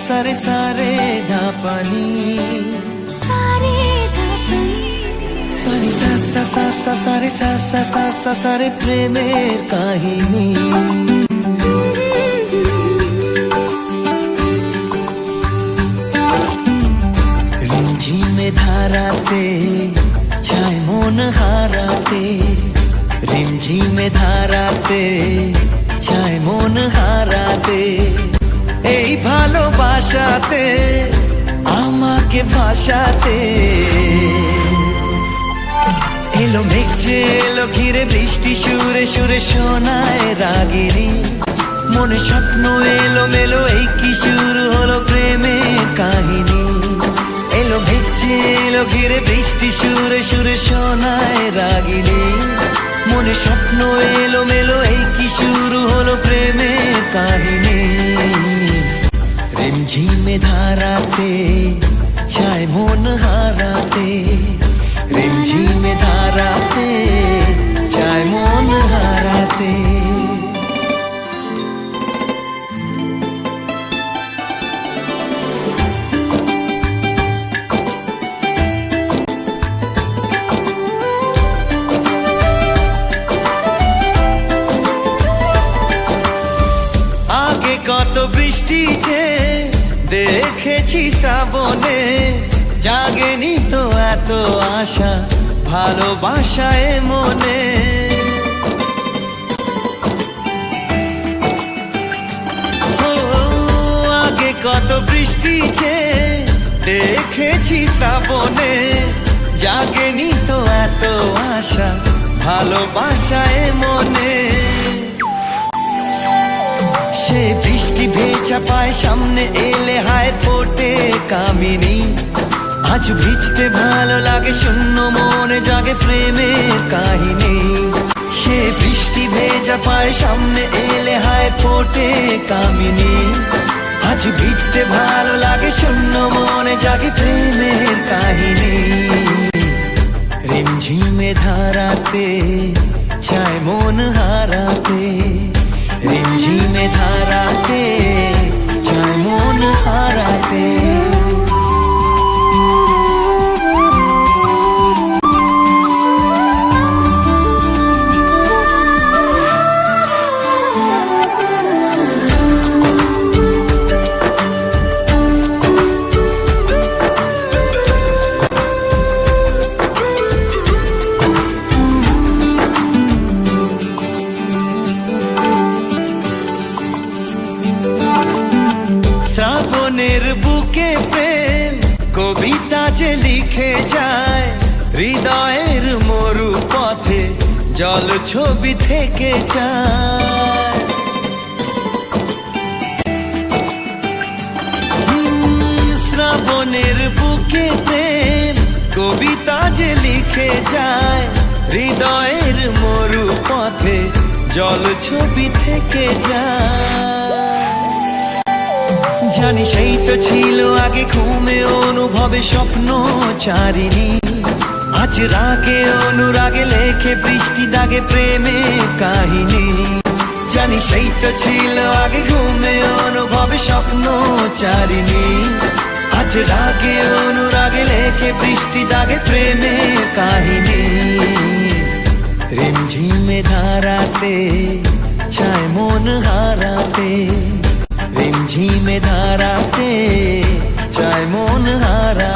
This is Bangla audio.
सारे सारे धापानी सारे सारे प्रेमेर काहिनी रिमझिमे धाराते छाय मन हाराते रिमझिमे धाराते छाय मन हाराते এই ভালোবাসাতে আমাকে ভাসাতে এলো মেঘ যে এলো ঘিরে বৃষ্টি সুরে সুরে শোনায় রাগিনী মনে স্বপ্ন এলো মেলো এই কি শুরু হলো প্রেমের কাহিনী এলো মেঘ যে এলো ঘিরে বৃষ্টি সুরে সুরে শোনায় রাগিনী মনে স্বপ্ন এলো মেলো এই কি শুরু হলো প্রেমের কাহিনী रिमझिमे धाराते छाय मन हाराते रिमझिमे धाराते छाय मन हाराते आगे कत बृष्टि जे দেখেছি শ্রাবণে জাগেনি তো এত আশা ভালোবাসায় মনে ও আগে কত বৃষ্টি যে দেখেছি শ্রাবণে জাগেনি তো এত আশা ভালোবাসায় মনে সে বৃষ্টি ভেজা পায় সামনে এলে হায় ফোটে কামিনী আজ ভিজতে ভালো লাগে শূন্য মনে জাগে প্রেমের কাহিনী সে বৃষ্টি ভেজা পায় সামনে এলে হায় ফোটে কামিনী আজ ভিজতে ভালো লাগে শূন্য মনে জাগে প্রেমের কাহিনী রিমঝিমে ধারাতে চায় মন হারাতে रिमझिमे धाराते छाय मन हाराते শ্রাবণের বুকে প্রেম কবিতা যে লিখে যায় হৃদয়ের মরু পথে জল ছবি থেকে যায় শ্রাবণের বুকে প্রেম কবিতা যে লিখে যায় হৃদয়ের মরু পথে জল ছবি থেকে যায় জানি সেই তো ছিল আগে ঘুমে অনুভবে স্বপ্ন চারিণী আজ রাগে অনুরাগে লেখে বৃষ্টি দাগে প্রেমের কাহিনী জানি সেই তো ছিল আগে ঘুমে অনুভবে স্বপ্ন চারিণী আজ রাগে অনুরাগে লেখে বৃষ্টি দাগে প্রেমের কাহিনী रिमझिमे धाराते छाय मन हाराते रिमझिमे धाराते छाय मन हारा